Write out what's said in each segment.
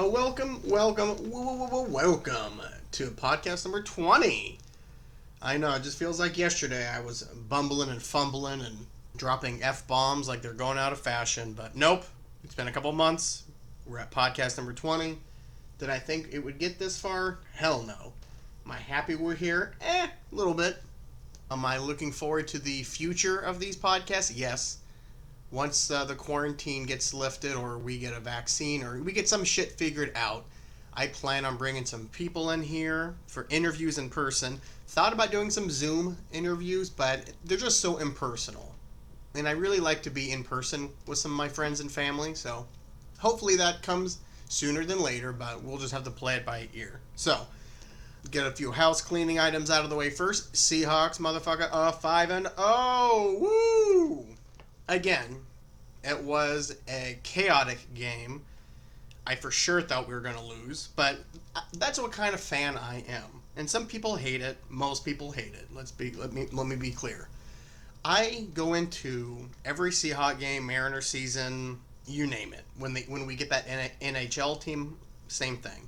Welcome to podcast number 20. I know, it just feels like yesterday I was bumbling and fumbling and dropping F-bombs like they're going out of fashion, but nope. It's been a couple months. We're at podcast number 20. Did I think it would get this far? Hell no. Am I happy we're here? A little bit. Am I looking forward to the future of these podcasts? Yes. Once the quarantine gets lifted or we get a vaccine or we get some shit figured out, I plan on bringing some people in here for interviews in person. Thought about doing some Zoom interviews, but they're just so impersonal. And I really like to be in person with some of my friends and family, so hopefully that comes sooner than later, but we'll just have to play it by ear. So, get a few house cleaning items out of the way first. Seahawks, motherfucker, 5-0. Woo! Again, it was a chaotic game. I for sure thought we were going to lose, but that's what kind of fan I am. And some people hate it. Most people hate it. Let me be clear. I go into every Seahawks game, Mariner season, you name it. When we get that NHL team, same thing.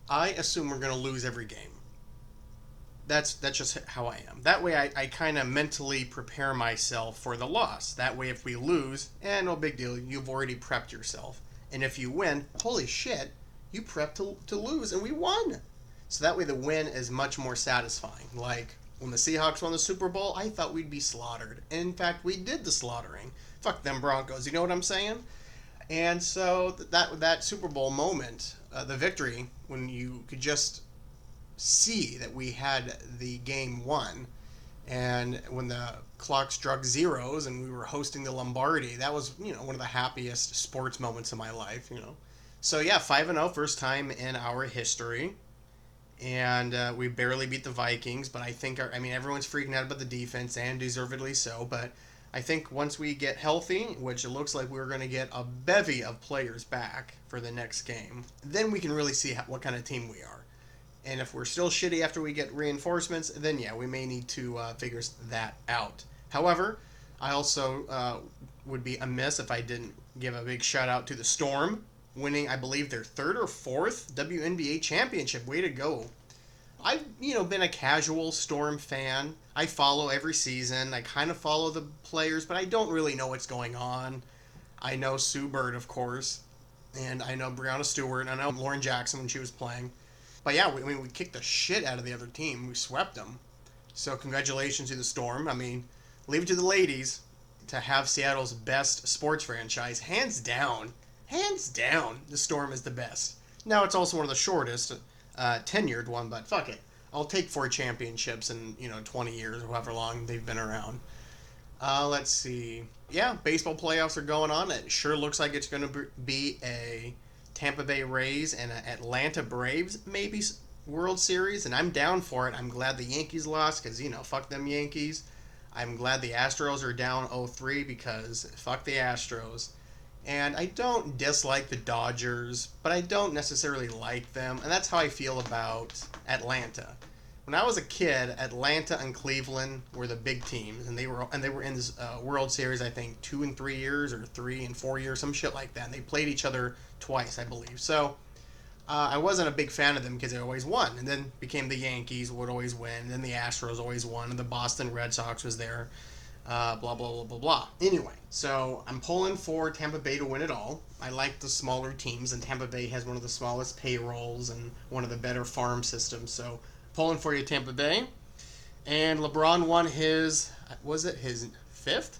I assume we're going to lose every game. That's just how I am. That way I kind of mentally prepare myself for the loss. That way if we lose, no big deal, you've already prepped yourself. And if you win, holy shit, you prepped to lose and we won. So that way the win is much more satisfying. Like when the Seahawks won the Super Bowl, I thought we'd be slaughtered. In fact, we did the slaughtering. Fuck them Broncos, you know what I'm saying? And so that Super Bowl moment, the victory, when you could just see that we had the game won, and when the clock struck zeros and we were hosting the Lombardi, that was, one of the happiest sports moments of my life, So yeah, 5-0, first time in our history, and we barely beat the Vikings, but I think, everyone's freaking out about the defense, and deservedly so, but I think once we get healthy, which it looks like we're going to get a bevy of players back for the next game, then we can really see what kind of team we are. And if we're still shitty after we get reinforcements, then yeah, we may need to figure that out. However, I also would be amiss if I didn't give a big shout out to the Storm, winning, I believe, their third or fourth WNBA championship. Way to go. I've, been a casual Storm fan. I follow every season. I kind of follow the players, but I don't really know what's going on. I know Sue Bird, of course, and I know Breanna Stewart, and I know Lauren Jackson when she was playing. But yeah, we kicked the shit out of the other team. We swept them. So congratulations to the Storm. Leave it to the ladies to have Seattle's best sports franchise. Hands down. Hands down, the Storm is the best. Now, it's also one of the shortest tenured one, but fuck it. I'll take 4 championships in, 20 years or however long they've been around. Let's see. Yeah, baseball playoffs are going on. It sure looks like it's going to be a Tampa Bay Rays and Atlanta Braves maybe World Series, and I'm down for it. I'm glad the Yankees lost because, fuck them Yankees. I'm glad the Astros are down 0-3 because fuck the Astros. And I don't dislike the Dodgers, but I don't necessarily like them, and that's how I feel about Atlanta. When I was a kid, Atlanta and Cleveland were the big teams, and they were in this World Series, I think, 2 and 3 years, or 3 and 4 years, some shit like that. And they played each other twice, I believe. So I wasn't a big fan of them because they always won, and then became the Yankees would always win, and then the Astros always won, and the Boston Red Sox was there. Blah, blah, blah, blah, blah. Anyway, so I'm pulling for Tampa Bay to win it all. I like the smaller teams, and Tampa Bay has one of the smallest payrolls and one of the better farm systems, so pulling for you, Tampa Bay. And LeBron won his 5th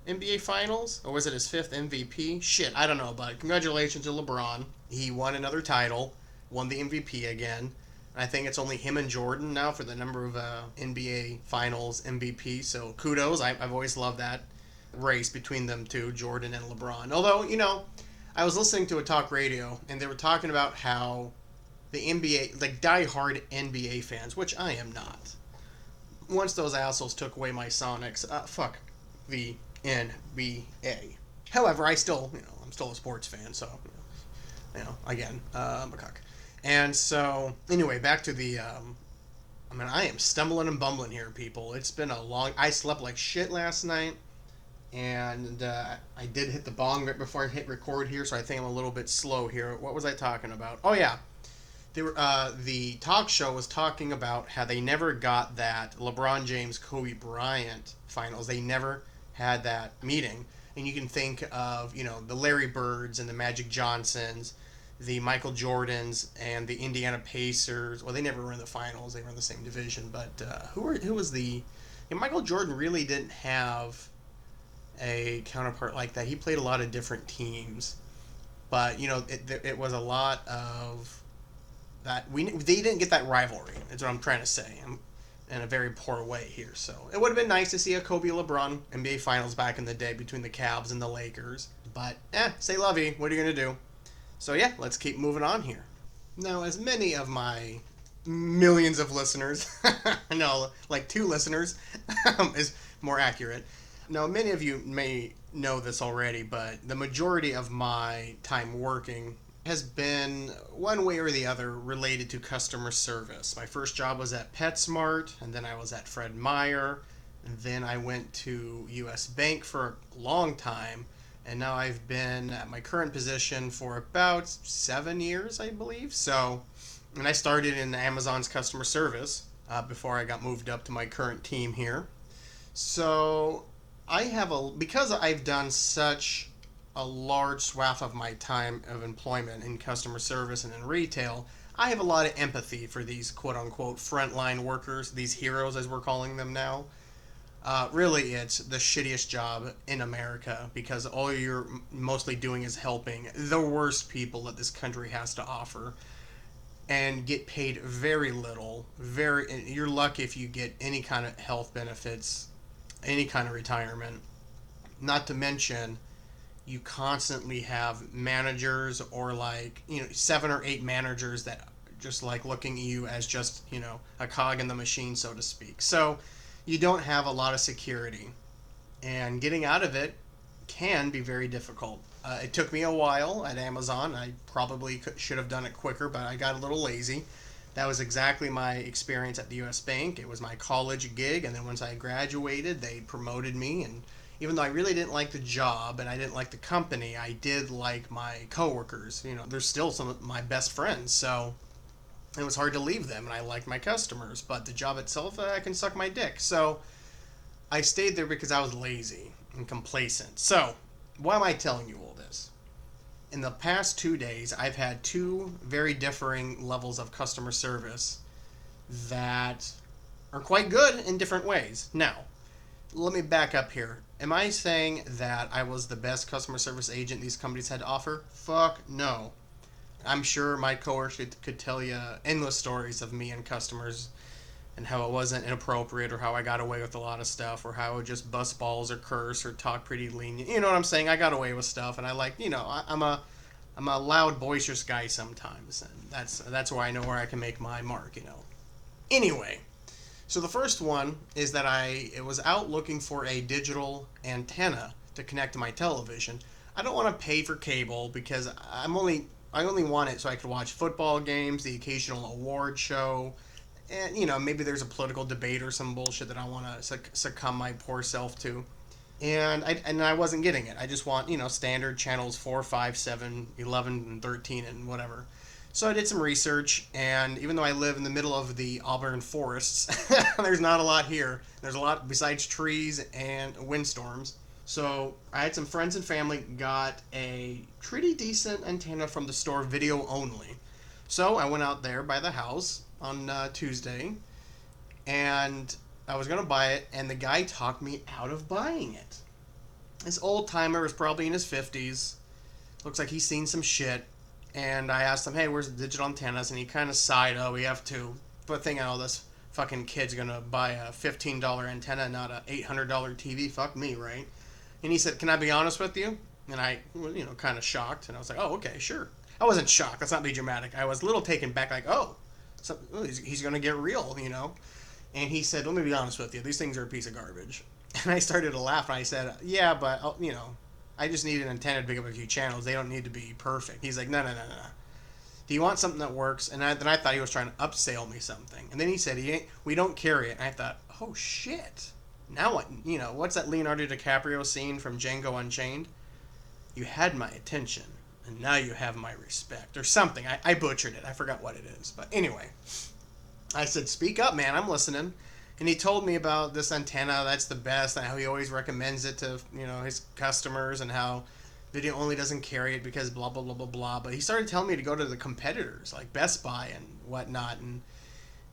NBA Finals? Or was it his 5th MVP? Shit, I don't know, but congratulations to LeBron. He won another title, won the MVP again. And I think it's only him and Jordan now for the number of NBA Finals MVP, so kudos. I've always loved that race between them two, Jordan and LeBron. Although, I was listening to a talk radio, and they were talking about how the NBA, like die-hard NBA fans, which I am not. Once those assholes took away my Sonics, fuck the NBA. However, I'm still a sports fan, so, again, I'm a cuck. And so, anyway, back to the, I am stumbling and bumbling here, people. It's been I slept like shit last night. And I did hit the bong right before I hit record here, so I think I'm a little bit slow here. What was I talking about? Oh yeah, the talk show was talking about how they never got that LeBron James Kobe Bryant finals. They never had that meeting, and you can think of the Larry Birds and the Magic Johnsons, the Michael Jordans and the Indiana Pacers. Well, they never were in the finals; they were in the same division. But who was the Michael Jordan really didn't have a counterpart like that. He played a lot of different teams, but it was a lot of that they didn't get that rivalry. That's what I'm trying to say. I'm in a very poor way here. So it would have been nice to see a Kobe LeBron NBA Finals back in the day between the Cavs and the Lakers. But say lovey. What are you gonna do? So yeah, let's keep moving on here. Now, as many of my millions of listeners, no, like 2 listeners, is more accurate. Now, many of you may know this already, but the majority of my time working has been one way or the other related to customer service. My first job was at PetSmart, and then I was at Fred Meyer, and then I went to US Bank for a long time, and now I've been at my current position for about 7 years, I believe. So, and I started in Amazon's customer service before I got moved up to my current team here. So, because I've done such a large swath of my time of employment in customer service and in retail, I have a lot of empathy for these quote-unquote frontline workers, these heroes as we're calling them now. Really, it's the shittiest job in America because all you're mostly doing is helping the worst people that this country has to offer and get paid very little. You're lucky if you get any kind of health benefits, any kind of retirement. Not to mention, you constantly have managers or 7 or 8 managers that just like looking at you as just a cog in the machine, so to speak. So you don't have a lot of security, and getting out of it can be very difficult. It took me a while at Amazon. I probably should have done it quicker, but I got a little lazy. That was exactly my experience at the US Bank. It was my college gig, and then once I graduated, they promoted me, and even though I really didn't like the job and I didn't like the company, I did like my coworkers. They're still some of my best friends, so it was hard to leave them, and I liked my customers. But the job itself, I can suck my dick. So I stayed there because I was lazy and complacent. So why am I telling you all this? In the past 2 days, I've had 2 very differing levels of customer service that are quite good in different ways. Now, let me back up here. Am I saying that I was the best customer service agent these companies had to offer? Fuck no. I'm sure my coworkers could tell you endless stories of me and customers and how it wasn't inappropriate or how I got away with a lot of stuff or how I would just bust balls or curse or talk pretty lenient. You know what I'm saying? I got away with stuff, and I'm a loud, boisterous guy sometimes, and that's where I know where I can make my mark. Anyway. So the first one is that I was out looking for a digital antenna to connect to my television. I don't want to pay for cable because I only want it so I could watch football games, the occasional award show, and maybe there's a political debate or some bullshit that I want to succumb my poor self to. And I wasn't getting it. I just want standard channels 4, 5, 7, 11, and 13 and whatever. So I did some research, and even though I live in the middle of the Auburn forests, there's not a lot here. There's a lot besides trees and windstorms. So I had some friends and family got a pretty decent antenna from the store, video only. So I went out there by the house on Tuesday, and I was going to buy it, and the guy talked me out of buying it. This old timer was probably in his 50s. Looks like he's seen some shit. And I asked him, hey, where's the digital antennas? And he kind of sighed, we have to. But thinking, this fucking kid's going to buy a $15 antenna, not a $800 TV. Fuck me, right? And he said, can I be honest with you? And I was, kind of shocked. And I was like, oh, okay, sure. I wasn't shocked. Let's not be dramatic. I was a little taken back, like, he's going to get real, And he said, let me be honest with you. These things are a piece of garbage. And I started to laugh, and I said, yeah, but, I just need an antenna to pick up a few channels. They don't need to be perfect. He's like, no. Do you want something that works? And then I thought he was trying to upsell me something. And then he said, we don't carry it. And I thought, oh, shit. Now, what's that Leonardo DiCaprio scene from Django Unchained? You had my attention, and now you have my respect. Or something. I butchered it. I forgot what it is. But anyway, I said, speak up, man. I'm listening. And he told me about this antenna that's the best and how he always recommends it to, his customers and how video only doesn't carry it because blah, blah, blah, blah, blah. But he started telling me to go to the competitors like Best Buy and whatnot.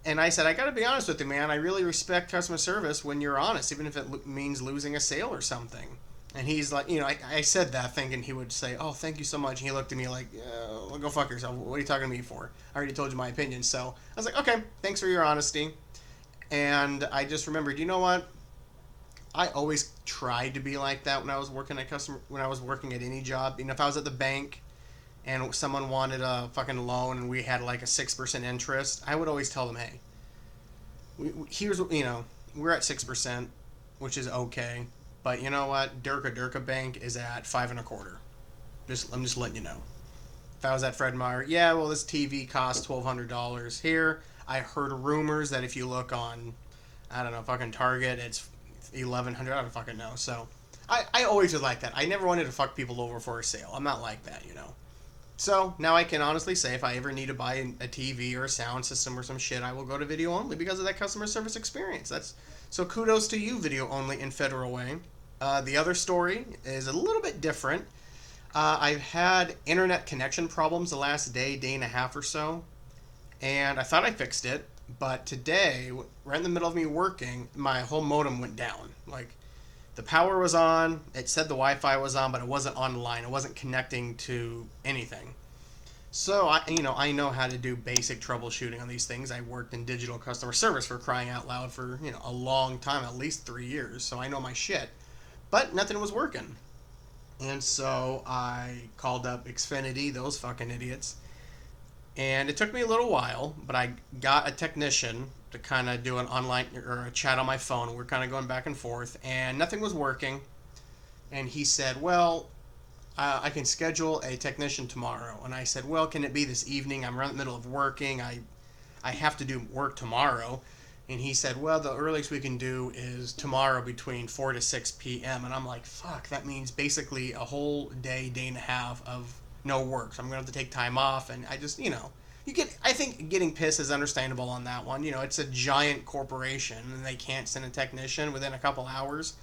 And I said, I got to be honest with you, man. I really respect customer service when you're honest, even if it means losing a sale or something. And he's like, I said that thinking he would say, oh, thank you so much. And he looked at me like, well, go fuck yourself. What are you talking to me for? I already told you my opinion. So I was like, okay, thanks for your honesty. And I just remembered, you know what? I always tried to be like that when I was working at any job. If I was at the bank and someone wanted a fucking loan and we had like a 6% interest, I would always tell them, hey, we're at 6%, which is okay. But you know what? Durka Bank is at 5.25%. I'm just letting you know. If I was at Fred Meyer, yeah, well, this TV costs $1,200 here. I heard rumors that if you look on, I don't know, fucking Target, it's $1,100. I don't fucking know. So I always was like that. I never wanted to fuck people over for a sale. I'm not like that, So now I can honestly say if I ever need to buy a TV or a sound system or some shit, I will go to video only because of that customer service experience. So kudos to you, video only in Federal Way. The other story is a little bit different. I've had internet connection problems the last day and a half or so. And I thought I fixed it, but today, right in the middle of me working, my whole modem went down. Like, the power was on, it said the Wi-Fi was on, but it wasn't online. It wasn't connecting to anything. So, I know how to do basic troubleshooting on these things. I worked in digital customer service for crying out loud for, a long time, at least 3 years. So I know my shit. But nothing was working. And so I called up Xfinity, those fucking idiots. And it took me a little while, but I got a technician to kind of do an online or a chat on my phone. We're kind of going back and forth, and nothing was working. And he said, well, I can schedule a technician tomorrow. And I said, well, can it be this evening? I'm right in the middle of working. I have to do work tomorrow. And he said, well, the earliest we can do is tomorrow between 4 to 6 p.m. And I'm like, fuck, that means basically a whole day and a half of no work. So I'm going to have to take time off. And I just, I think getting pissed is understandable on that one. It's a giant corporation and they can't send a technician within a couple hours.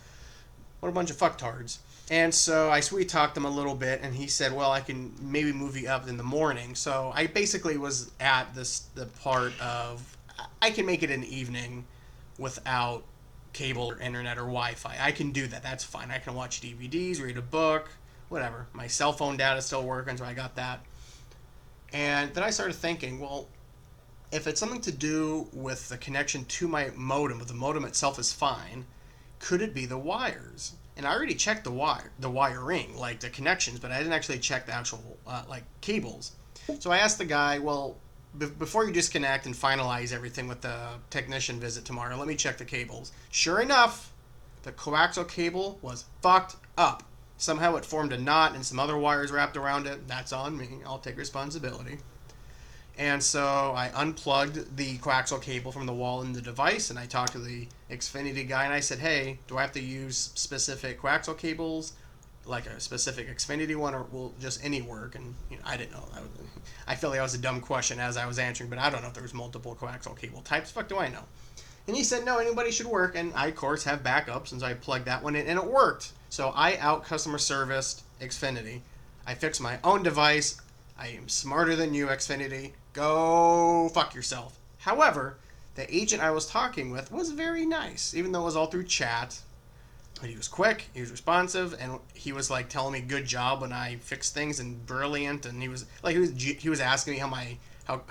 What a bunch of fucktards. And so I sweet talked him a little bit and he said, well, I can maybe move you up in the morning. So I basically was at the part of, I can make it an evening without cable or internet or Wi-Fi. I can do that. That's fine. I can watch DVDs, read a book, whatever. My cell phone data's still working, so I got that. And then I started thinking, well, if it's something to do with the connection to my modem, if the modem itself is fine, could it be the wires? And I already checked the wiring, like the connections, but I didn't actually check the actual, cables. So I asked the guy, well, before you disconnect and finalize everything with the technician visit tomorrow, let me check the cables. Sure enough, the coaxial cable was fucked up. Somehow it formed a knot and some other wires wrapped around it. That's on me. I'll take responsibility. And so I unplugged the coaxial cable from the wall in the device, and I talked to the Xfinity guy, and I said, hey, do I have to use specific coaxial cables, like a specific Xfinity one, or will just any work? And I didn't know. I feel like that was a dumb question as I was answering, but I don't know if there was multiple coaxial cable types. Fuck do I know? And he said, no, anybody should work. And I, of course, have backup since I plugged that one in, and it worked. So I out-customer serviced Xfinity. I fixed my own device. I am smarter than you, Xfinity. Go fuck yourself. However, the agent I was talking with was very nice, even though it was all through chat. But he was quick, he was responsive, and he was like telling me good job when I fixed things and brilliant. And he was asking me how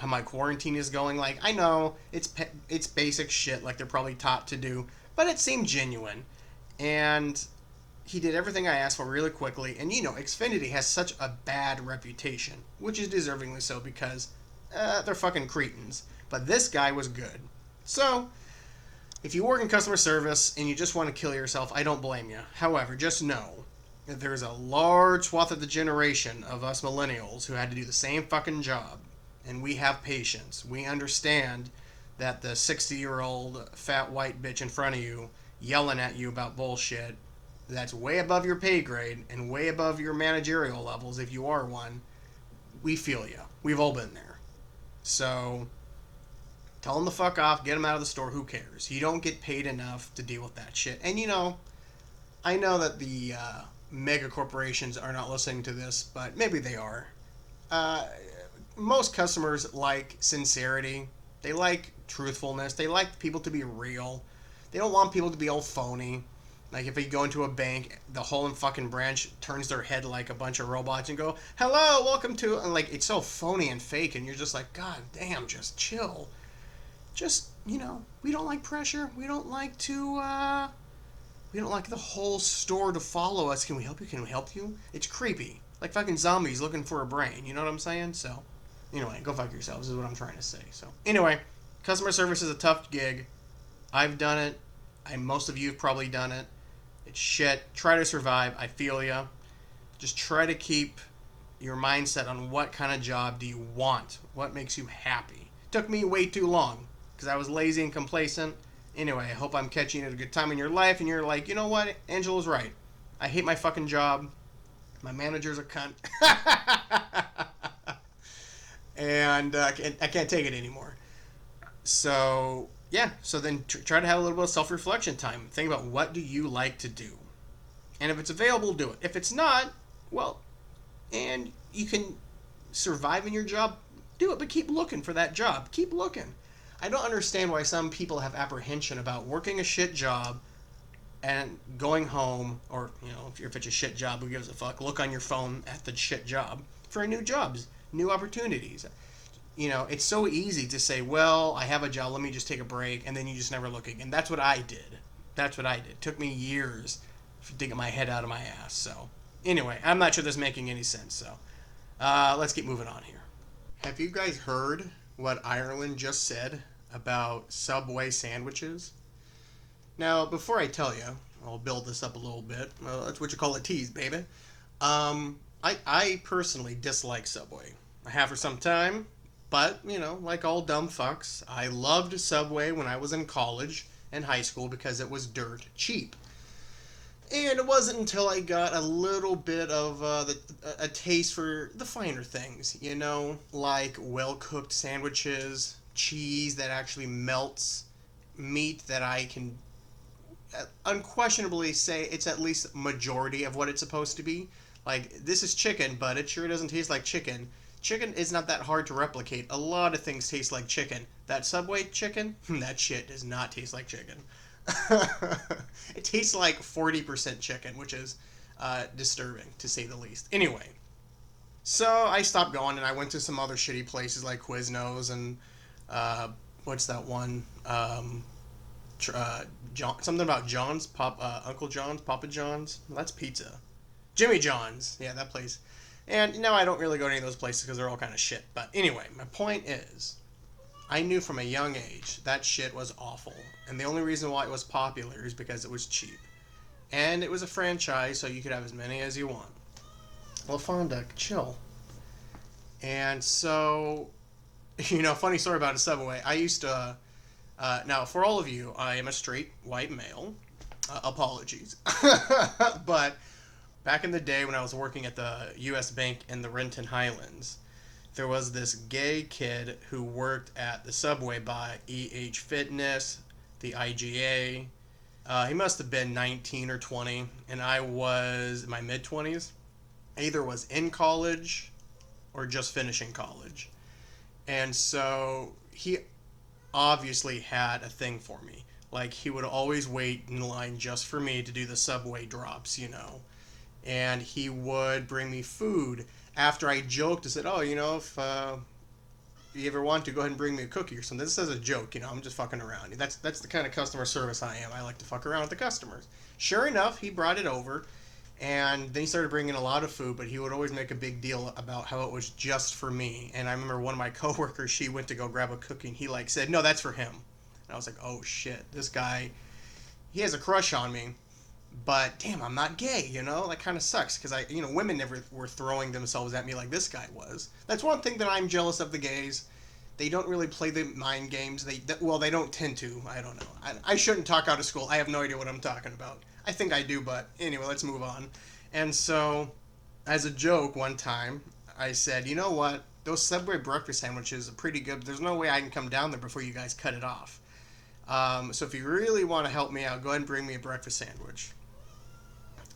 my quarantine is going. Like, I know it's basic shit, like they're probably taught to do, but it seemed genuine. And he did everything I asked for really quickly. And Xfinity has such a bad reputation, which is deservingly so because they're fucking cretins. But this guy was good. So, if you work in customer service and you just want to kill yourself, I don't blame you. However, just know that there's a large swath of the generation of us millennials who had to do the same fucking job. And we have patience. We understand that the 60-year-old fat white bitch in front of you yelling at you about bullshit that's way above your pay grade and way above your managerial levels, if you are one, we feel you. We've all been there. So, tell them to fuck off, get them out of the store, who cares? You don't get paid enough to deal with that shit. And I know that the mega corporations are not listening to this, but maybe they are. Most customers like sincerity. They like truthfulness. They like people to be real. They don't want people to be all phony. Like, if you go into a bank, the whole fucking branch turns their head like a bunch of robots and go, hello, welcome to... And, like, it's so phony and fake, and you're just like, God damn, just chill. Just, we don't like pressure. We don't like to, we don't like the whole store to follow us. Can we help you? Can we help you? It's creepy. Like fucking zombies looking for a brain. You know what I'm saying? So, anyway, go fuck yourselves is what I'm trying to say. So, anyway, customer service is a tough gig. I've done it. Most of you have probably done it. It's shit. Try to survive. I feel ya. Just try to keep your mindset on what kind of job do you want. What makes you happy. Took me way too long because I was lazy and complacent. Anyway, I hope I'm catching you at a good time in your life and you're like, you know what? Angelo's right. I hate my fucking job. My manager's a cunt. And I can't take it anymore. So, yeah. So then try to have a little bit of self-reflection time. Think about what do you like to do. And if it's available, do it. If it's not, well, and you can survive in your job, do it. But keep looking for that job. Keep looking. I don't understand why some people have apprehension about working a shit job and going home, or, if it's a shit job, who gives a fuck? Look on your phone at the shit job for new jobs, new opportunities. It's so easy to say, well, I have a job, let me just take a break, and then you just never look again. That's what I did. It took me years to get my head out of my ass. So, anyway, I'm not sure this is making any sense, so let's keep moving on here. Have you guys heard what Ireland just said about Subway sandwiches? Now, before I tell you, I'll build this up a little bit. Well, that's what you call a tease, baby. I personally dislike Subway. I have for some time, but, like all dumb fucks, I loved Subway when I was in college and high school because it was dirt cheap. And it wasn't until I got a little bit of a taste for the finer things, like well-cooked sandwiches, cheese that actually melts, meat that I can unquestionably say it's at least majority of what it's supposed to be. Like, this is chicken, but it sure doesn't taste like chicken. Chicken is not that hard to replicate. A lot of things taste like chicken. That Subway chicken, that shit does not taste like chicken. It tastes like 40% chicken, which is disturbing, to say the least. Anyway, so I stopped going, and I went to some other shitty places like Quiznos and, what's that one? Something about John's, Uncle John's, Papa John's. That's pizza. Jimmy John's. Yeah, that place. And I don't really go to any of those places because they're all kind of shit. But anyway, my point is, I knew from a young age that shit was awful. And the only reason why it was popular is because it was cheap. And it was a franchise, so you could have as many as you want. Well, Fonda, chill. And so, funny story about a Subway. I used to... now, for all of you, I am a straight white male. Apologies. But back in the day when I was working at the U.S. Bank in the Renton Highlands, there was this gay kid who worked at the Subway by EH Fitness, the IGA. He must have been 19 or 20, and I was in my mid-20s. I either was in college or just finishing college. And so he obviously had a thing for me. Like, he would always wait in line just for me to do the Subway drops, And he would bring me food after I joked and said, oh, if you ever want to, go ahead and bring me a cookie or something. This is a joke, I'm just fucking around. That's the kind of customer service I am. I like to fuck around with the customers. Sure enough, he brought it over, and then he started bringing a lot of food, but he would always make a big deal about how it was just for me. And I remember one of my coworkers, she went to go grab a cookie, and he said, no, that's for him. And I was like, oh shit, this guy, he has a crush on me. But damn, I'm not gay, That kind of sucks because women never were throwing themselves at me like this guy was. That's one thing that I'm jealous of the gays. they don't really play the mind games. They don't tend to. I don't know. I shouldn't talk out of school. I have no idea what I'm talking about. I think I do, but anyway, let's move on. And so, as a joke one time, I said, you know what? Those Subway breakfast sandwiches are pretty good. But there's no way I can come down there before you guys cut it off. So if you really want to help me out, go ahead and bring me a breakfast sandwich.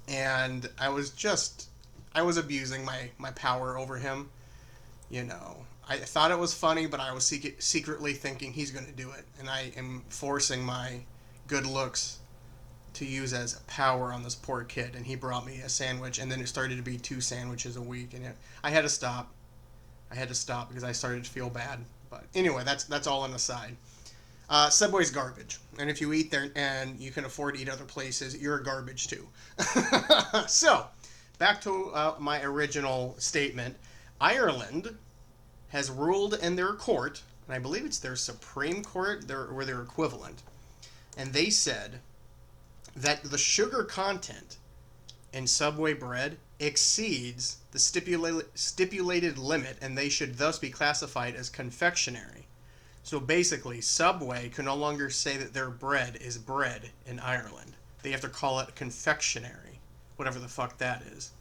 And I was abusing my power over him. You know, I thought it was funny, but I was secretly thinking he's going to do it. And I am forcing my good looks to use as power on this poor kid. And he brought me a sandwich, and then it started to be 2 sandwiches a week. And I had to stop. Because I started to feel bad. But anyway, that's all on the side. Subway's garbage. And if you eat there and you can afford to eat other places, you're garbage too. So, back to my original statement. Ireland has ruled in their court, and I believe it's their Supreme Court, or their equivalent, and they said that the sugar content in Subway bread exceeds the stipulated limit, and they should thus be classified as confectionery. So basically, Subway can no longer say that their bread is bread in Ireland. They have to call it confectionery, whatever the fuck that is.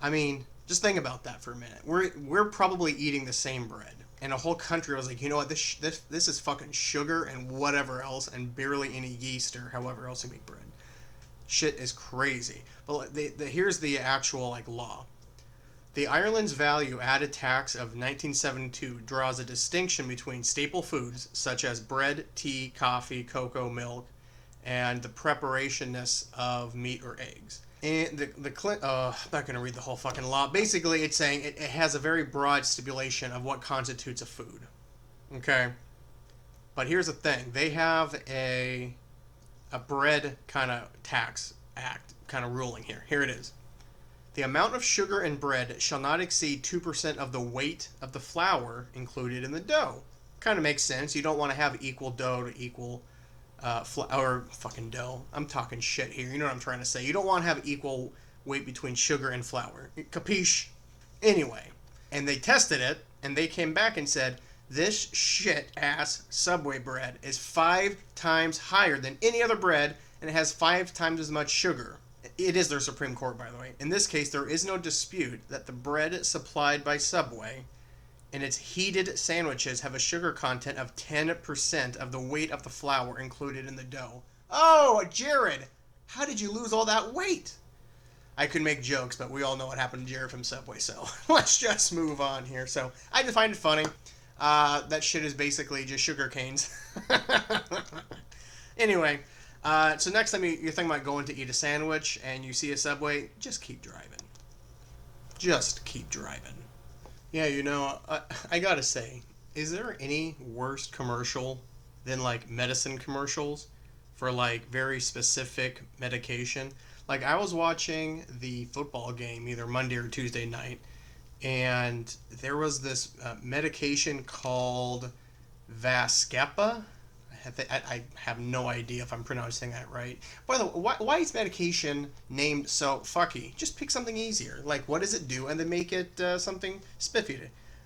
I mean, just think about that for a minute. We're probably eating the same bread, and a whole country was like, you know what, this is fucking sugar and whatever else, and barely any yeast or however else you make bread. Shit is crazy. But here's the actual law. The Ireland's value-added tax of 1972 draws a distinction between staple foods such as bread, tea, coffee, cocoa, milk, and the preparationness of meat or eggs. And I'm not going to read the whole fucking law. Basically, it's saying it has a very broad stipulation of what constitutes a food. Okay? But here's the thing. They have a bread kind of tax act kind of ruling here. Here it is. The amount of sugar in bread shall not exceed 2% of the weight of the flour included in the dough. Kind of makes sense. You don't want to have equal dough to equal flour. Fucking dough. I'm talking shit here. You know what I'm trying to say. You don't want to have equal weight between sugar and flour. Capiche? Anyway. And they tested it, and they came back and said, this shit-ass Subway bread is 5 times higher than any other bread, and it has 5 times as much sugar. It is their Supreme Court, by the way. In this case, there is no dispute that the bread supplied by Subway and its heated sandwiches have a sugar content of 10% of the weight of the flour included in the dough. Oh, Jared, how did you lose all that weight? I could make jokes, but we all know what happened to Jared from Subway, so let's just move on here. So I just find it funny. That shit is basically just sugar canes. Anyway, so next time you're thinking about going to eat a sandwich and you see a Subway, just keep driving. Just keep driving. Yeah, you know, I gotta say, is there any worse commercial than medicine commercials for very specific medication? I was watching the football game either Monday or Tuesday night, and there was this medication called Vascepa. I have no idea if I'm pronouncing that right. By the way, why is medication named so fucky? Just pick something easier. What does it do? And then make it something spiffy.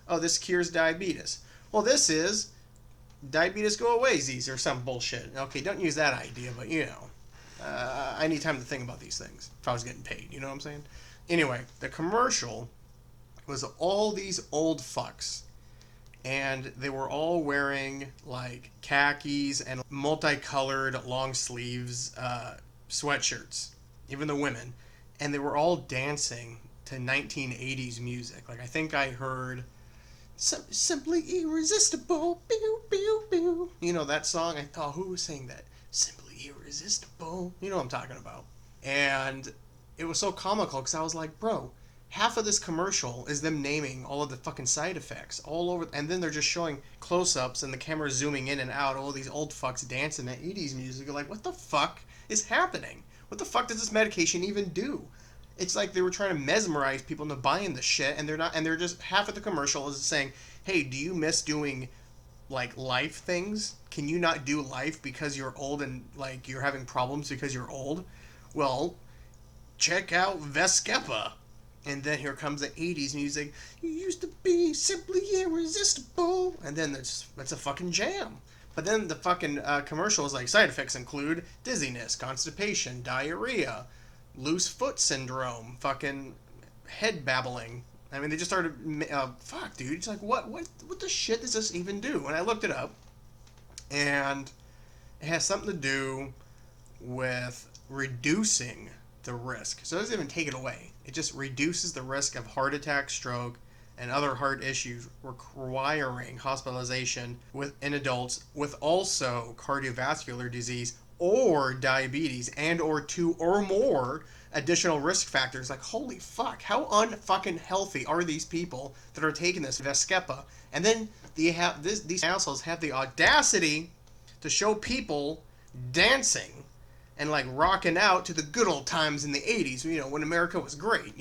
Oh, this cures diabetes. Well, this is diabetes go awaysies or some bullshit. Okay, don't use that idea, but I need time to think about these things if I was getting paid. You know what I'm saying? Anyway, the commercial was all these old fucks. And they were all wearing khakis and multicolored long sleeves sweatshirts, even the women. And they were all dancing to 1980s music. I think I heard Simply Irresistible, pew, pew, pew. You know that song? I thought, who was saying that? Simply Irresistible. You know what I'm talking about. And it was so comical because I was like, bro, half of this commercial is them naming all of the fucking side effects all over, and then they're just showing close-ups and the camera zooming in and out, all these old fucks dancing that 80s music. You're like, what the fuck is happening? What the fuck does this medication even do? It's like they were trying to mesmerize people into buying the shit, and they're not, and they're just, half of the commercial is saying, hey, do you miss doing life things? Can you not do life because you're old and you're having problems because you're old? Well, check out Vascepa. And then here comes the 80s music. You used to be simply irresistible. real? And then it's a fucking jam. But then the fucking commercial is like, side effects include dizziness, constipation, diarrhea, loose foot syndrome, fucking head babbling. I mean, they just started, fuck, dude. It's like, what the shit does this even do? And I looked it up, and it has something to do with reducing the risk. So it doesn't even take it away. It just reduces the risk of heart attack, stroke, and other heart issues requiring hospitalization in adults with also cardiovascular disease or diabetes and or 2 or more additional risk factors. Like, holy fuck, how unfucking healthy are these people that are taking this Vascepa? And then these assholes have the audacity to show people dancing and like rocking out to the good old times in the 80s, when America was great,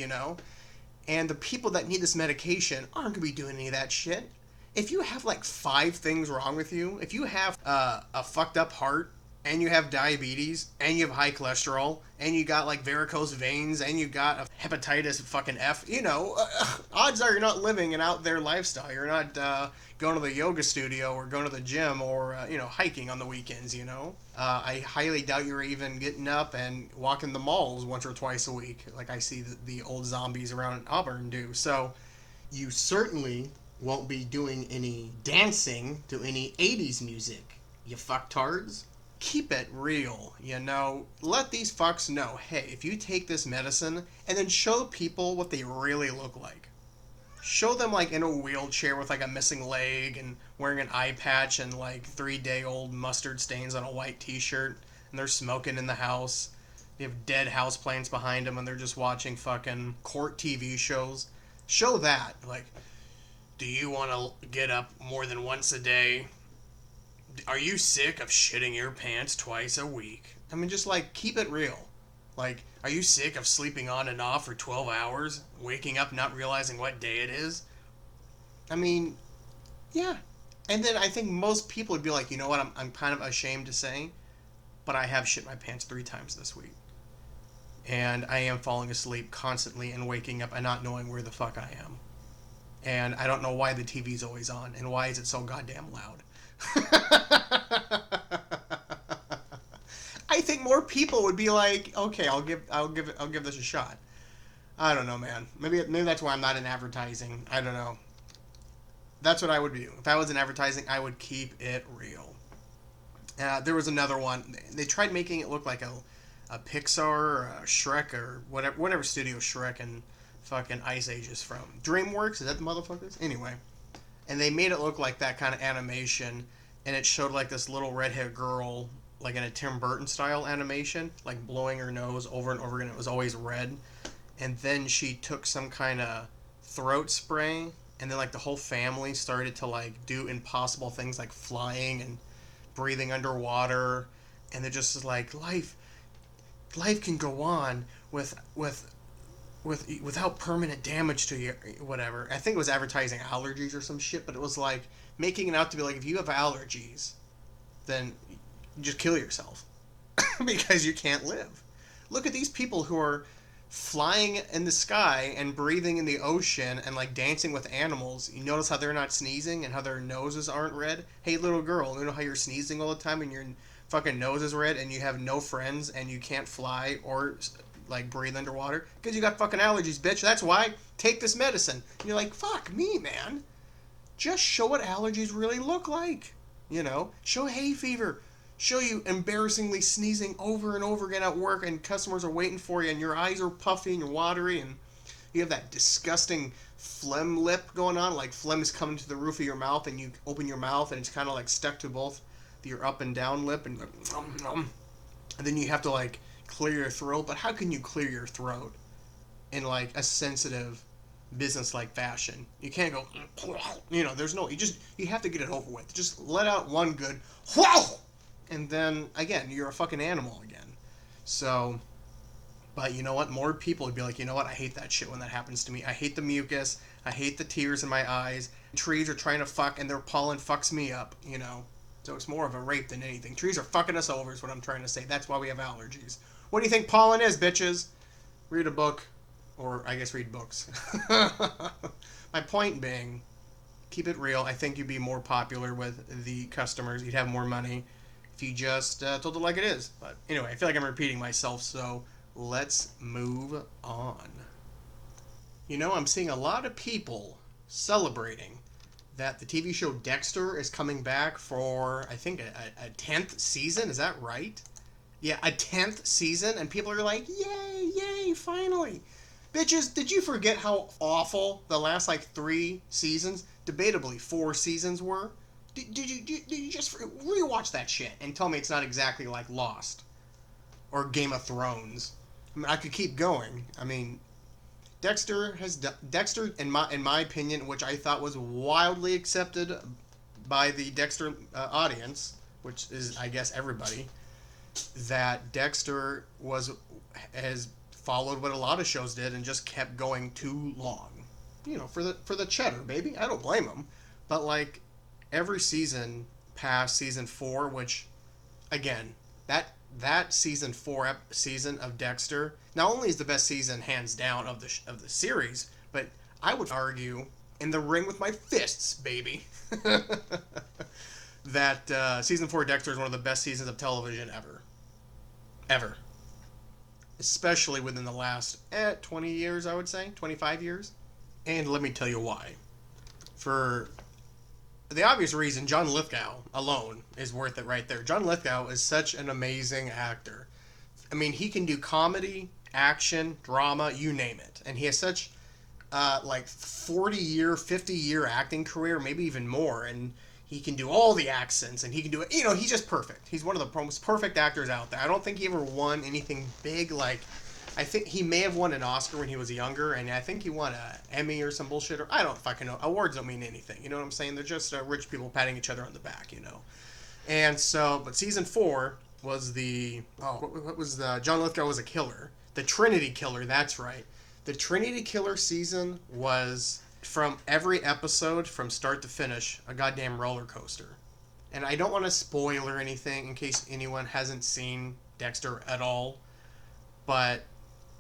And the people that need this medication aren't going to be doing any of that shit. If you have like 5 things wrong with you, if you have a fucked up heart, and you have diabetes, and you have high cholesterol, and you got like varicose veins, and you got a hepatitis fucking F, odds are you're not living an out there lifestyle. You're not going to the yoga studio or going to the gym or, hiking on the weekends, I highly doubt you're even getting up and walking the malls once or twice a week, like I see the old zombies around Auburn do. So you certainly won't be doing any dancing to any 80s music, you fucktards. Keep it real, Let these fucks know, hey, if you take this medicine, and then show people what they really look like. Show them, like, in a wheelchair with, like, a missing leg and wearing an eye patch and, like, 3-day-old mustard stains on a white t-shirt, and they're smoking in the house. They have dead houseplants behind them, and they're just watching fucking court TV shows. Show that. Like, do you want to get up more than once a day? Are you sick of shitting your pants twice a week? I mean, just, like, keep it real. Like, are you sick of sleeping on and off for 12 hours, waking up not realizing what day it is? I mean, yeah. And then I think most people would be like, you know what, I'm kind of ashamed to say, but I have shit my pants 3 times this week. And I am falling asleep constantly and waking up and not knowing where the fuck I am. And I don't know why the TV's always on, and why is it so goddamn loud. I think more people would be like, okay, I'll give this a shot. I don't know, man. Maybe that's why I'm not in advertising. I don't know. That's what I would do. If I was in advertising, I would keep it real. There was another one. They tried making it look like a Pixar or a Shrek or whatever studio Shrek and fucking Ice Age is from. DreamWorks? Is that the motherfuckers? Anyway. And they made it look like that kind of animation, and it showed like this little redhead girl, like in a Tim Burton style animation, like blowing her nose over and over again. It was always red. And then she took some kind of throat spray, and then like the whole family started to like do impossible things like flying and breathing underwater, and they're just like, life can go on without permanent damage to you, whatever. I think it was advertising allergies or some shit, but it was like making it out to be like, if you have allergies, then just kill yourself because you can't live. Look at these people who are flying in the sky and breathing in the ocean and like dancing with animals. You notice how they're not sneezing and how their noses aren't red? Hey, little girl, you know how you're sneezing all the time and your fucking nose is red and you have no friends and you can't fly or like breathe underwater? Because you got fucking allergies, bitch. That's why. Take this medicine. And you're like, fuck me, man. Just show what allergies really look like. Show hay fever. Show you embarrassingly sneezing over and over again at work and customers are waiting for you and your eyes are puffy and you're watery and you have that disgusting phlegm lip going on. Like phlegm is coming to the roof of your mouth and you open your mouth and it's kind of like stuck to both your up and down lip and then you have to like clear your throat. But how can you clear your throat in like a sensitive business-like fashion? You can't go, there's no, you have to get it over with. Just let out one good, whoa! And then, again, you're a fucking animal again. So, but you know what? More people would be like, you know what? I hate that shit when that happens to me. I hate the mucus. I hate the tears in my eyes. Trees are trying to fuck and their pollen fucks me up, So it's more of a rape than anything. Trees are fucking us over is what I'm trying to say. That's why we have allergies. What do you think pollen is, bitches? Read a book. Or, I guess, read books. My point being, keep it real. I think you'd be more popular with the customers. You'd have more money if you just told it like it is. But anyway, I feel like I'm repeating myself, so let's move on. I'm seeing a lot of people celebrating that the TV show Dexter is coming back for, I think, a 10th season. Is that right? Yeah, a 10th season, and people are like, yay, finally. Bitches, did you forget how awful the last, 3 seasons, debatably 4 seasons were? Did you just rewatch that shit and tell me it's not exactly like Lost or Game of Thrones? I mean, I could keep going. I mean, Dexter, in my opinion, which I thought was wildly accepted by the Dexter audience, which is, I guess, everybody, that Dexter has followed what a lot of shows did and just kept going too long. For the cheddar, baby. I don't blame them. But every season past season 4, which again, that season 4 season of Dexter not only is the best season hands down of the series, but I would argue in the ring with my fists, baby, that season 4 Dexter is one of the best seasons of television ever. Especially within the last 20 years, I would say, 25 years. And let me tell you why. For the obvious reason, John Lithgow alone is worth it right there. John Lithgow is such an amazing actor. I mean, he can do comedy, action, drama, you name it. And he has such 40-year, 50-year acting career, maybe even more. And he can do all the accents, and he can do it. He's just perfect. He's one of the most perfect actors out there. I don't think he ever won anything big. I think he may have won an Oscar when he was younger, and I think he won an Emmy or some bullshit. Or I don't fucking know. Awards don't mean anything. You know what I'm saying? They're just rich people patting each other on the back. And so, but season 4 was what was the John Lithgow was a killer, the Trinity Killer. That's right. The Trinity Killer season was, from every episode, from start to finish, a goddamn roller coaster. And I don't want to spoil or anything in case anyone hasn't seen Dexter at all, but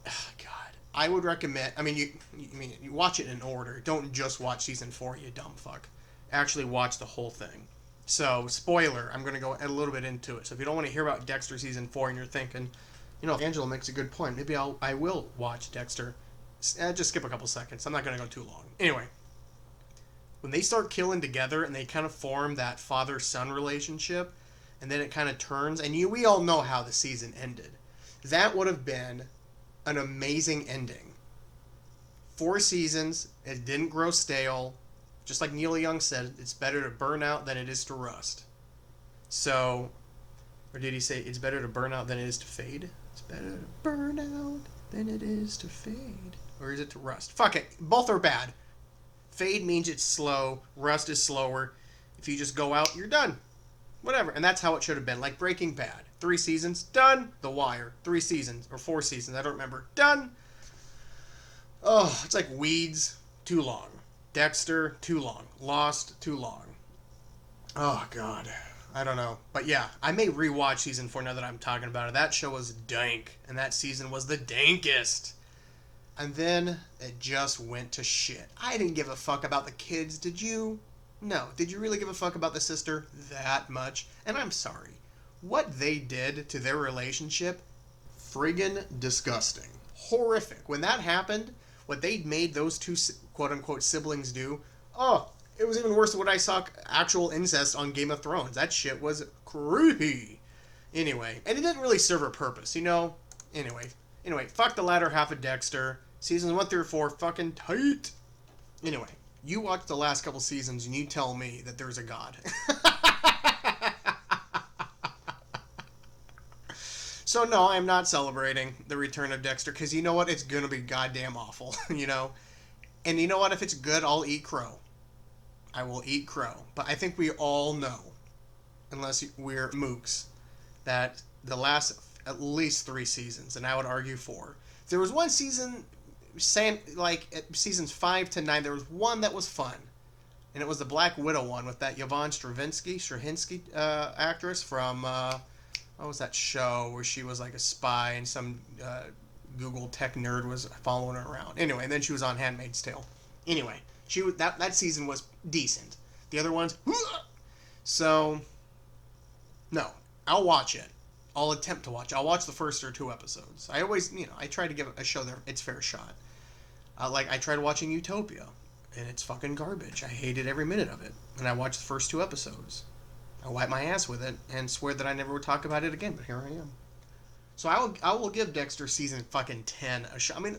God, I would recommend. I mean, you watch it in order. Don't just watch season 4, you dumb fuck. Actually, watch the whole thing. So, spoiler. I'm going to go a little bit into it. So, if you don't want to hear about Dexter season 4 and you're thinking, Angelo makes a good point, maybe I will watch Dexter. Just skip a couple seconds. I'm not going to go too long. Anyway, when they start killing together and they kind of form that father-son relationship, and then it kind of turns, and we all know how the season ended. That would have been an amazing ending. 4 seasons, it didn't grow stale. Just like Neil Young said, it's better to burn out than it is to rust. So, or did he say it's better to burn out than it is to fade? It's better to burn out than it is to fade. Or is it to rust? Fuck it. Both are bad. Fade means it's slow. Rust is slower. If you just go out, you're done. Whatever. And that's how it should have been. Like Breaking Bad. 3 seasons. Done. The Wire. 3 seasons. Or 4 seasons. I don't remember. Done. Oh, it's like Weeds. Too long. Dexter. Too long. Lost. Too long. Oh, God. I don't know. But yeah, I may rewatch season 4 now that I'm talking about it. That show was dank. And that season was the dankest. And then it just went to shit. I didn't give a fuck about the kids, did you? No. Did you really give a fuck about the sister that much? And I'm sorry. What they did to their relationship, friggin' disgusting. Horrific. When that happened, what they made those 2 quote-unquote siblings do, it was even worse than what I saw actual incest on Game of Thrones. That shit was creepy. Anyway, and it didn't really serve a purpose, Anyway, fuck the latter half of Dexter. Seasons 1 through 4, fucking tight. Anyway, you watch the last couple seasons and you tell me that there's a God. So no, I'm not celebrating the return of Dexter, because you know what? It's gonna be goddamn awful, And you know what? If it's good, I'll eat crow. I will eat crow. But I think we all know, unless we're mooks, that the last at least 3 seasons, and I would argue 4. There was one season, seasons 5 to 9, there was one that was fun. And it was the Black Widow one with that Yvonne Straczynski actress from, what was that show where she was like a spy and some Google tech nerd was following her around. Anyway, and then she was on Handmaid's Tale. Anyway, That season was decent. The other ones, so no, I'll watch it. I'll attempt to watch. I'll watch the first or 2 episodes. I always, I try to give a show its fair shot. Like I tried watching Utopia, and it's fucking garbage. I hated every minute of it. And I watched the first 2 episodes. I wiped my ass with it and swear that I never would talk about it again. But here I am. So I will give Dexter season fucking 10 a shot. I mean,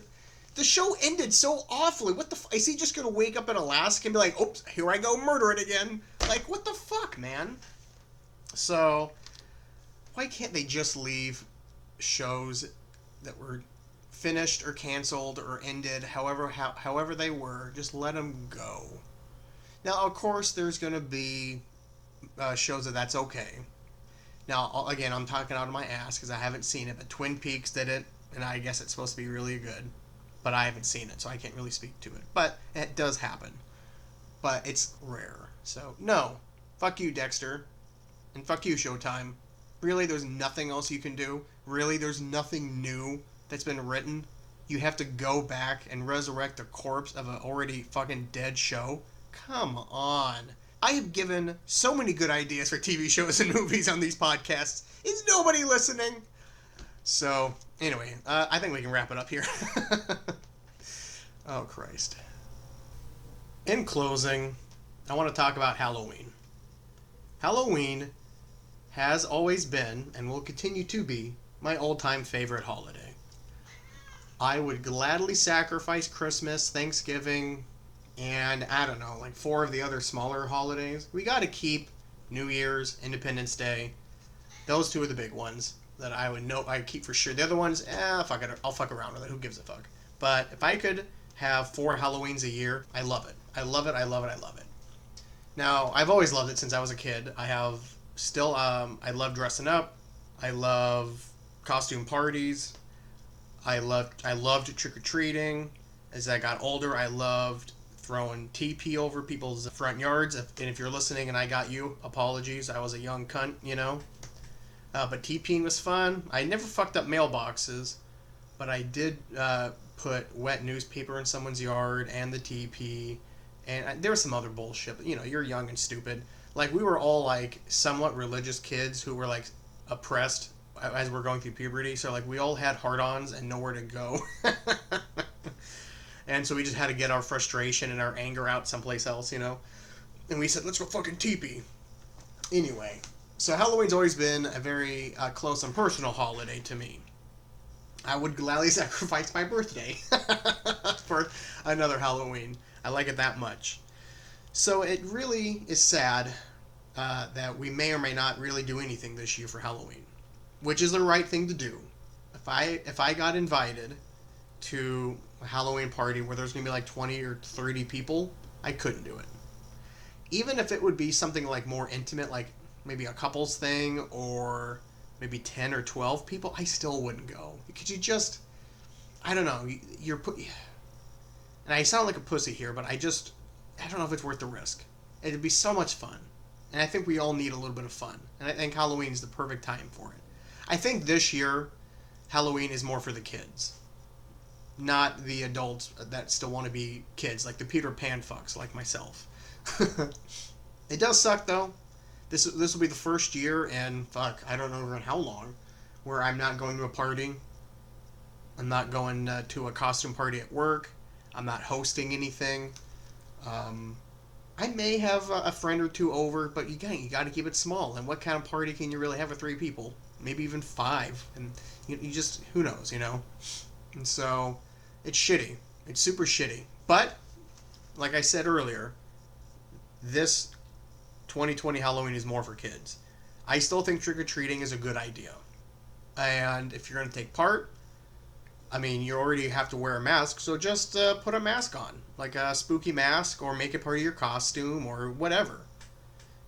the show ended so awfully. What the is he just gonna wake up in Alaska and be like, oops, here I go murdering again? Like, what the fuck, man? So, why can't they just leave shows that were finished or canceled or ended, however they were, just let them go? Now, of course, there's gonna be shows that's okay. Now, again, I'm talking out of my ass because I haven't seen it, but Twin Peaks did it, and I guess it's supposed to be really good. But I haven't seen it, so I can't really speak to it. But it does happen. But it's rare. So, no. Fuck you, Dexter. And fuck you, Showtime. Really, there's nothing else you can do? Really, there's nothing new that's been written? You have to go back and resurrect the corpse of an already fucking dead show? Come on. I have given so many good ideas for TV shows and movies on these podcasts. Is nobody listening? So, anyway, I think we can wrap it up here. Oh, Christ. In closing, I want to talk about Halloween. Halloween has always been, and will continue to be, my all-time favorite holiday. I would gladly sacrifice Christmas, Thanksgiving, and, I don't know, like 4 of the other smaller holidays. We gotta keep New Year's, Independence Day. Those 2 are the big ones that I would know I keep for sure. The other ones, fuck it, I'll fuck around with it. Who gives a fuck? But if I could have 4 Halloweens a year, I love it. I love it, I love it, I love it. Now, I've always loved it since I was a kid. I have still, I love dressing up. I love costume parties. I loved trick-or-treating. As I got older, I loved throwing TP over people's front yards. And if you're listening and I got you, apologies. I was a young cunt, But TPing was fun. I never fucked up mailboxes, but I did put wet newspaper in someone's yard and the TP. And there was some other bullshit, but you're young and stupid. Like, we were all like somewhat religious kids who were like oppressed as we're going through puberty. So like we all had hard-ons and nowhere to go. And so we just had to get our frustration and our anger out someplace else, And we said, let's go fucking teepee. Anyway, so Halloween's always been a very close and personal holiday to me. I would gladly sacrifice my birthday for another Halloween. I like it that much. So it really is sad that we may or may not really do anything this year for Halloween, which is the right thing to do. If I got invited to a Halloween party where there's going to be like 20 or 30 people, I couldn't do it. Even if it would be something like more intimate, like maybe a couple's thing or maybe 10 or 12 people, I still wouldn't go. Because I don't know, and I sound like a pussy here, but I don't know if it's worth the risk. It'd be so much fun. And I think we all need a little bit of fun. And I think Halloween is the perfect time for it. I think this year, Halloween is more for the kids. Not the adults that still want to be kids, like the Peter Pan fucks, like myself. It does suck, though. This will be the first year, and fuck, I don't know how long, where I'm not going to a party. I'm not going to a costume party at work. I'm not hosting anything. I may have a friend or 2 over, but you got to keep it small. And what kind of party can you really have with 3 people? Maybe even 5. And you just, who knows, And so, it's shitty. It's super shitty. But, like I said earlier, this 2020 Halloween is more for kids. I still think trick-or-treating is a good idea. And if you're going to take part, I mean, you already have to wear a mask, so just put a mask on. Like a spooky mask, or make it part of your costume, or whatever.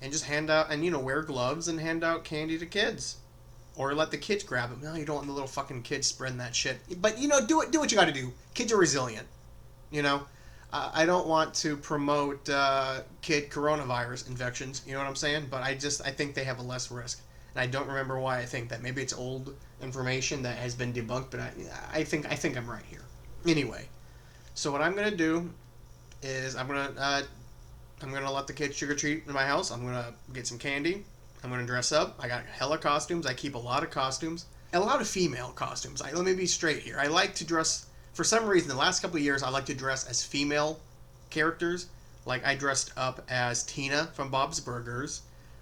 And just hand out, and wear gloves and hand out candy to kids. Or let the kids grab it. No, you don't want the little fucking kids spreading that shit. But, do what you gotta do. Kids are resilient. I don't want to promote kid coronavirus infections, you know what I'm saying? But I think they have a less risk. And I don't remember why I think that. Maybe it's old information that has been debunked, but I think I'm right here. Anyway, so what I'm going to do is I'm gonna let the kids trick or treat in my house. I'm gonna get some candy. I'm gonna dress up. I got hella costumes. I keep a lot of costumes, a lot of female costumes. Let me be straight here. I like to dress. For some reason, the last couple of years, I like to dress as female characters. Like I dressed up as Tina from Bob's Burgers.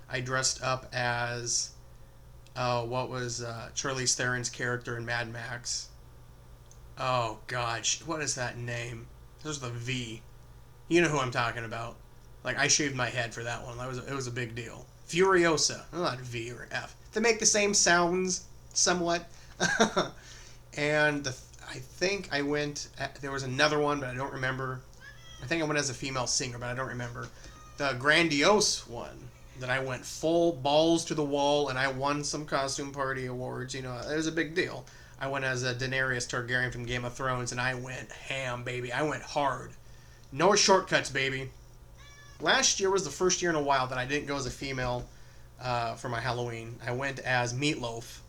I dressed up as what was Charlize Theron's character in Mad Max. Oh gosh, what is that name? There's the V. You know who I'm talking about. Like I shaved my head for that one. It was a big deal. Furiosa, not V or F. They make the same sounds somewhat. And I think I went. There was another one, but I don't remember. I think I went as a female singer, but I don't remember. The grandiose one that I went full balls to the wall, and I won some costume party awards. You know, it was a big deal. I went as a Daenerys Targaryen from Game of Thrones, and I went ham, baby. I went hard. No shortcuts, baby. Last year was the first year in a while that I didn't go as a female for my Halloween. I went as Meatloaf,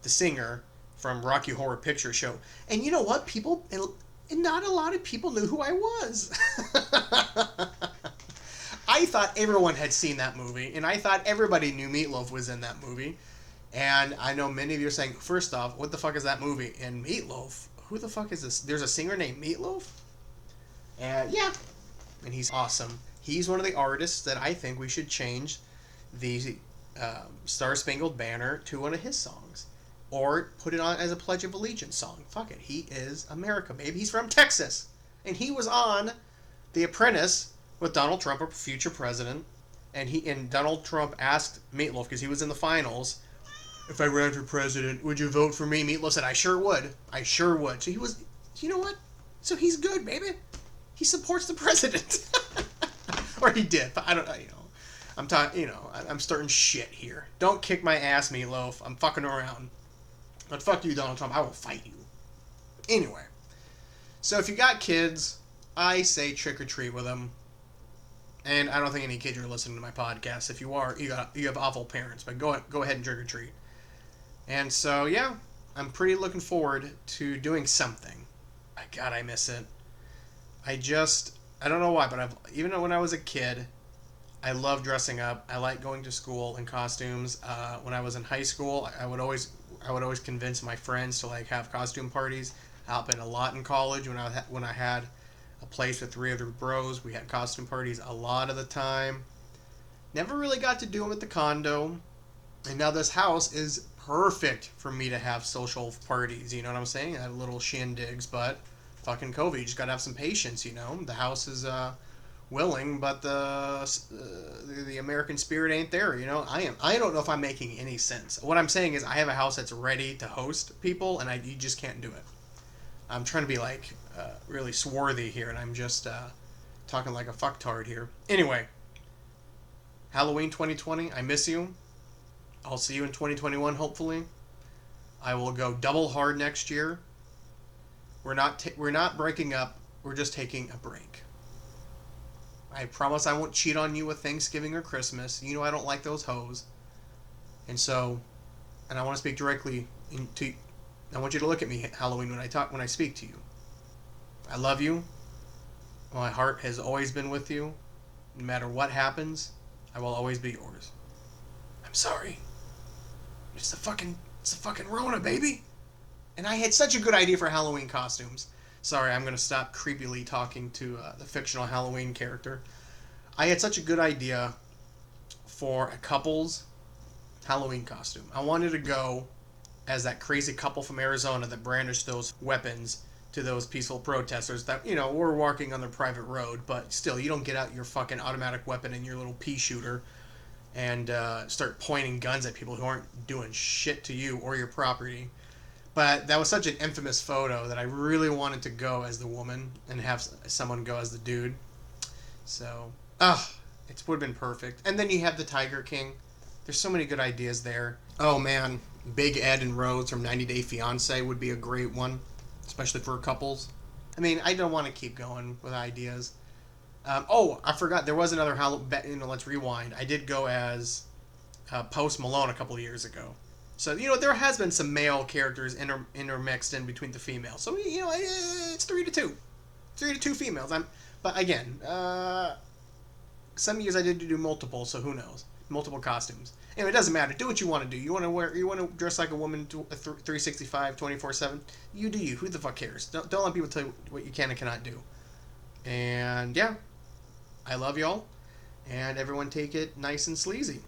the singer from Rocky Horror Picture Show. And you know what? Not a lot of people knew who I was. I thought everyone had seen that movie, and I thought everybody knew Meatloaf was in that movie. And I know many of you are saying, first off, what the fuck is that movie? And Meatloaf, who the fuck is this? There's a singer named Meatloaf? And yeah, and he's awesome. He's one of the artists that I think we should change the Star Spangled Banner to one of his songs. Or put it on as a Pledge of Allegiance song. Fuck it. He is America, baby. He's from Texas. And he was on The Apprentice with Donald Trump, a future president. And Donald Trump asked Meatloaf, because he was in the finals, if I ran for president, would you vote for me? Meatloaf said, I sure would. I sure would. So he was, you know what? So he's good, baby. He supports the president. Or he did. But I don't know, you know. I'm talking, you know, I'm starting shit here. Don't kick my ass, Meatloaf. I'm fucking around. But fuck you, Donald Trump. I will fight you. Anyway. So if you got kids, I say trick or treat with them. And I don't think any kids are listening to my podcast. If you are, you have awful parents. But go ahead and trick or treat. And so, yeah. I'm pretty looking forward to doing something. God, I miss it. I don't know why, but even when I was a kid, I loved dressing up. I liked going to school in costumes. When I was in high school, I would always convince my friends to like have costume parties. Happened a lot in college when I had a place with 3 other bros. We had costume parties a lot of the time. Never really got to do them at the condo. And now this house is perfect for me to have social parties. You know what I'm saying? I have little shindigs, but fucking COVID. You just gotta have some patience, you know. The house is willing, but the American spirit ain't there, you know. I don't know if I'm making any sense. What I'm saying is I have a house that's ready to host people, and you just can't do it. I'm trying to be like really swarthy here, and I'm just talking like a fucktard here. Anyway, Halloween 2020. I miss you. I'll see you in 2021, hopefully. I will go double hard next year. We're not breaking up. We're just taking a break. I promise I won't cheat on you with Thanksgiving or Christmas. You know I don't like those hoes. And I want to speak directly to. I want you to look at me, Halloween, when I speak to you. I love you. My heart has always been with you. No matter what happens, I will always be yours. I'm sorry. It's the fucking Rona, baby. And I had such a good idea for Halloween costumes. Sorry, I'm going to stop creepily talking to the fictional Halloween character. I had such a good idea for a couple's Halloween costume. I wanted to go as that crazy couple from Arizona that brandished those weapons to those peaceful protesters that, you know, were walking on their private road, but still, you don't get out your fucking automatic weapon and your little pea shooter and start pointing guns at people who aren't doing shit to you or your property. But that was such an infamous photo that I really wanted to go as the woman and have someone go as the dude. So, it would have been perfect. And then you have the Tiger King. There's so many good ideas there. Oh man, Big Ed and Rose from 90 Day Fiancé would be a great one, especially for couples. I mean, I don't want to keep going with ideas. I forgot, there was another Halloween, let's rewind. I did go as Post Malone a couple of years ago. So, you know, there has been some male characters intermixed in between the females. So, you know, it's 3-2. 3-2 females. But again, some years I did do multiple, so who knows? Multiple costumes. Anyway, it doesn't matter. Do what you want to do. You want to dress like a woman 365, 24/7? You do you. Who the fuck cares? Don't let people tell you what you can and cannot do. And yeah, I love y'all. And everyone take it nice and sleazy.